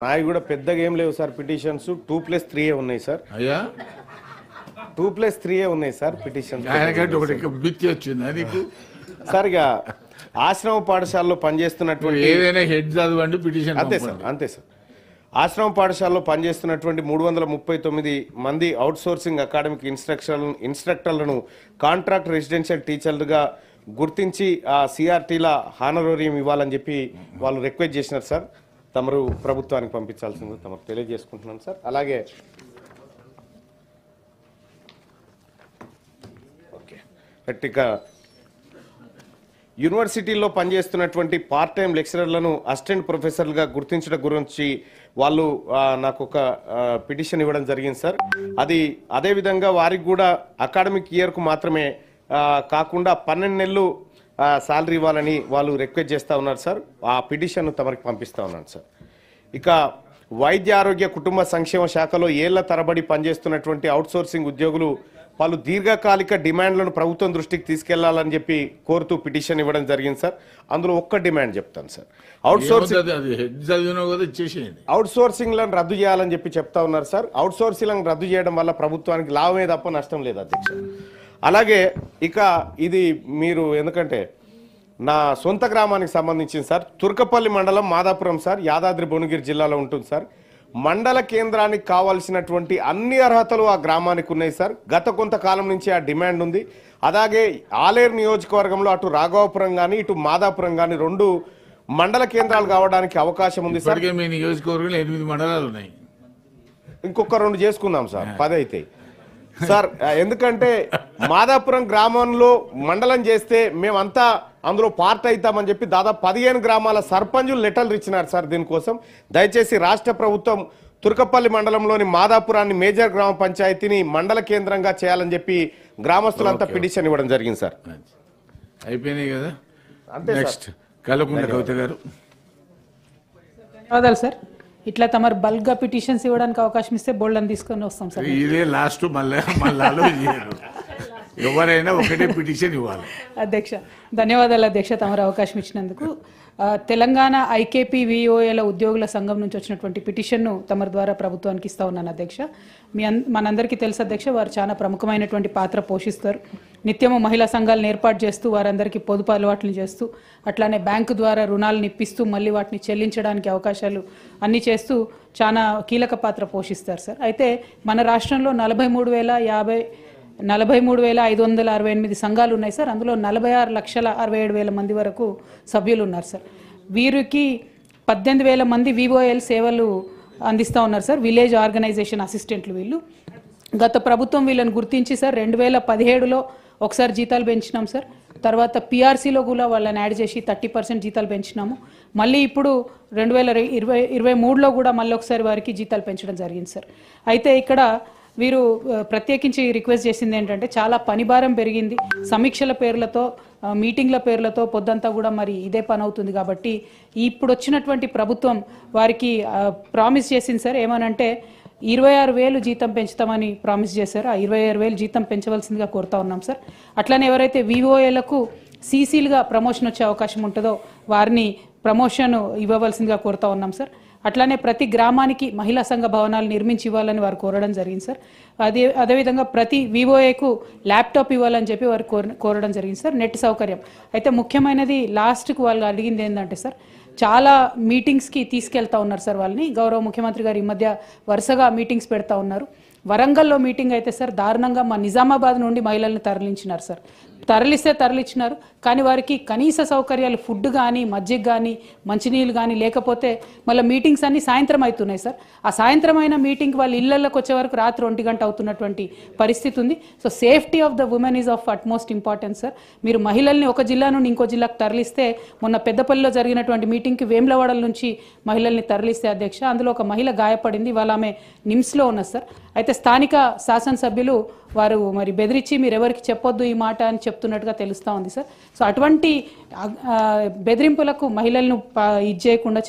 నాయి కూడా పెద్దగా ఏం లేవు సార్ పిటిషన్స్ 2+3 ఉన్నాయి సార్. అయ్యా 2+3 ఉన్నాయి సార్ పిటిషన్స్. ఆయనకంటే ఒకటి బిత్తి వచ్చిందా నీకు? సార్ ఇక ఆశ్రమ పాఠశాలలో పనిచేస్తున్నటువంటి ఏదైనా హెడ్ చదవండి పిటిషన్ అంతే సార్, అంతే సార్. ఆశ్రమ పాఠశాలలో పనిచేస్తున్నటువంటి 339 మంది అవుట్ సోర్సింగ్ అకాడమిక్ ఇన్స్ట్రక్టర్లను కాంట్రాక్ట్ రెసిడెన్షియల్ టీచర్లుగా గుర్తించి ఆ సిఆర్టీల హానరోరియం ఇవ్వాలని చెప్పి వాళ్ళు రిక్వెస్ట్ చేసినారు సార్. తమరు ప్రభుత్వానికి పంపించాల్సింది తమరు తెలియజేసుకుంటున్నాను సార్. అలాగే ఓకే గట్టిగా యూనివర్సిటీల్లో పనిచేస్తున్నటువంటి పార్ట్ టైం లెక్చరర్లను అసిస్టెంట్ ప్రొఫెసర్లుగా గుర్తించడం గురించి వాళ్ళు నాకు ఒక పిటిషన్ ఇవ్వడం జరిగింది సార్. అదేవిధంగా వారికి కూడా అకాడమిక్ ఇయర్కు మాత్రమే కాకుండా 12 నెలలు శాలరీ ఇవ్వాలని వాళ్ళు రిక్వెస్ట్ చేస్తూ ఉన్నారు సార్. ఆ పిటిషన్ తమరికి పంపిస్తూ ఉన్నాను సార్. ఇక వైద్య ఆరోగ్య కుటుంబ సంక్షేమ శాఖలో ఏళ్ల తరబడి పనిచేస్తున్నటువంటి అవుట్సోర్సింగ్ ఉద్యోగులు వాళ్ళు దీర్ఘకాలిక డిమాండ్లను ప్రభుత్వం దృష్టికి తీసుకెళ్లాలని చెప్పి కోరుతూ పిటిషన్ ఇవ్వడం జరిగింది సార్. అందులో ఒక్క డిమాండ్ చెప్తాను సార్. అవుట్సోర్సింగ్లను రద్దు చేయాలని చెప్పి చెప్తా ఉన్నారు సార్. అవుట్సోర్సింగ్లను రద్దు చేయడం వల్ల ప్రభుత్వానికి లాభమే తప్ప నష్టం లేదు అధ్యక్ష. అలాగే ఇక ఇది మీరు ఎందుకంటే నా సొంత గ్రామానికి సంబంధించింది సార్. తుర్కపల్లి మండలం మాదాపురం సార్, యాదాద్రి భువనగిరి జిల్లాలో ఉంటుంది సార్. మండల కేంద్రానికి కావాల్సినటువంటి అన్ని అర్హతలు ఆ గ్రామానికి ఉన్నాయి సార్. గత కొంతకాలం నుంచి ఆ డిమాండ్ ఉంది. అలాగే ఆలేరు నియోజకవర్గంలో అటు రాఘవాపురం కానీ ఇటు మాదాపురం కానీ 2 మండల కేంద్రాలు కావడానికి అవకాశం ఉంది సార్. మీ నియోజకవర్గంలో 8 మండలాలు ఉన్నాయి. ఇంకొక 2 చేసుకుందాం సార్, 10 అయితే సార్. ఎందుకంటే మాదాపురం గ్రామంలో మండలం చేస్తే మేమంతా అందులో పార్ట్ అవుతామని చెప్పి దాదాపు 15 గ్రామాల సర్పంచులు లెటర్లు ఇచ్చినారు సార్. దీనికోసం దయచేసి రాష్ట్ర ప్రభుత్వం తుర్కపల్లి మండలంలోని మాదాపురాన్ని మేజర్ గ్రామ పంచాయతీని మండల కేంద్రంగా చేయాలని చెప్పి గ్రామస్తులంతా పిటిషన్ ఇవ్వడం జరిగింది సార్. అయిపోయినాయి కదా. అంతే నెక్స్ట్ కల్వకుంట్ల కవిత గారు. ధన్యవాదాలు సార్. ఇట్లా తమరు బల్క్గా పిటిషన్స్ ఇవ్వడానికి అవకాశం ఇస్తే బోల్డని తీసుకొని వస్తాం సార్. ఇదే లాస్ట్ మళ్ళీ ఎవరైనా ఒకటే పిటిషన్ ఇవ్వాలి. అధ్యక్ష ధన్యవాదాలు అధ్యక్ష తమరు అవకాశం ఇచ్చినందుకు. తెలంగాణ ఐకేపీ విఓఏల ఉద్యోగుల సంఘం నుంచి వచ్చినటువంటి పిటిషన్ను తమరి ద్వారా ప్రభుత్వానికి ఇస్తా ఉన్నాను అధ్యక్ష. మనందరికీ తెలుసు అధ్యక్ష, వారు చాలా ప్రముఖమైనటువంటి పాత్ర పోషిస్తారు. నిత్యము మహిళా సంఘాలను ఏర్పాటు చేస్తూ వారందరికీ పొదుపు అలవాట్లను చేస్తూ అట్లానే బ్యాంకు ద్వారా రుణాలను ఇప్పిస్తూ మళ్ళీ వాటిని చెల్లించడానికి అవకాశాలు అన్నీ చేస్తూ చాలా కీలక పాత్ర పోషిస్తారు సార్. అయితే మన రాష్ట్రంలో 43,568 సంఘాలు ఉన్నాయి సార్. అందులో 46,67,000 మంది వరకు సభ్యులు ఉన్నారు సార్. వీరికి 18,000 మంది విఓఎల్ సేవలు అందిస్తూ ఉన్నారు సార్. విలేజ్ ఆర్గనైజేషన్ అసిస్టెంట్లు వీళ్ళు. గత ప్రభుత్వం వీళ్ళని గుర్తించి సార్ 2017లో ఒకసారి జీతాలు పెంచినాం సార్. తర్వాత పిఆర్సీలో కూడా వాళ్ళని యాడ్ చేసి 30% జీతాలు పెంచినాము. మళ్ళీ ఇప్పుడు 2023లో కూడా మళ్ళీ ఒకసారి వారికి జీతాలు పెంచడం జరిగింది సార్. అయితే ఇక్కడ వీరు ప్రత్యేకించి రిక్వెస్ట్ చేసింది ఏంటంటే చాలా పనిభారం పెరిగింది, సమీక్షల పేర్లతో మీటింగ్ల పేర్లతో పొద్దంతా కూడా మరి ఇదే పని అవుతుంది. కాబట్టి ఇప్పుడు వచ్చినటువంటి ప్రభుత్వం వారికి ప్రామిస్ చేసింది సార్. ఏమనంటే 26,000 జీతం పెంచుతామని ప్రామిస్ చేశారు. ఆ 26,000 జీతం పెంచవలసిందిగా కోరుతా ఉన్నాం సార్. అట్లనే ఎవరైతే విఓఏలకు సీసీలుగా ప్రమోషన్ వచ్చే అవకాశం ఉంటుందో వారిని ప్రమోషన్ ఇవ్వవలసిందిగా కోరుతా ఉన్నాం సార్. అట్లానే ప్రతి గ్రామానికి మహిళా సంఘ భవనాలు నిర్మించి ఇవ్వాలని వారు కోరడం జరిగింది సార్. అదేవిధంగా ప్రతి వివోఏకు ల్యాప్టాప్ ఇవ్వాలని చెప్పి వారు కోరడం జరిగింది సార్. నెట్ సౌకర్యం అయితే ముఖ్యమైనది లాస్ట్కు వాళ్ళు అడిగింది ఏంటంటే సార్, చాలా మీటింగ్స్కి తీసుకెళ్తా ఉన్నారు సార్ వాళ్ళని. గౌరవ ముఖ్యమంత్రి గారు ఈ మధ్య వరుసగా మీటింగ్స్ పెడతా ఉన్నారు. వరంగల్లో మీటింగ్ అయితే సార్ దారుణంగా మా నిజామాబాద్ నుండి మహిళల్ని తరలించినారు సార్. తరలిచ్చినారు కానీ వారికి కనీస సౌకర్యాలు ఫుడ్ కానీ మజ్జిగ కానీ మంచినీళ్ళు కానీ లేకపోతే మళ్ళీ మీటింగ్స్ అన్నీ సాయంత్రం అవుతున్నాయి సార్. ఆ సాయంత్రం అయిన మీటింగ్ వాళ్ళు ఇళ్లలోకి వచ్చే వరకు రాత్రి 1 గంట అవుతున్నటువంటి పరిస్థితి ఉంది. So safety of the women is of utmost importance sir. మీరు మహిళల్ని ఒక జిల్లా నుండి ఇంకో జిల్లాకు తరలిస్తే మొన్న పెద్దపల్లిలో జరిగినటువంటి మీటింగ్కి వేములవాడల నుంచి మహిళల్ని తరలిస్తే అధ్యక్ష అందులో ఒక మహిళ గాయపడింది. వాళ్ళ ఆమె నిమ్స్లో ఉన్నది సార్. అయితే స్థానిక శాసనసభ్యులు వారు మరి బెదిరించి మీరు ఎవరికి చెప్పొద్దు ఈ మాట అని చెప్తున్నట్టుగా తెలుస్తూ ఉంది సార్. సో అటువంటి బెదిరింపులకు మహిళలను ఇది చేయకుండా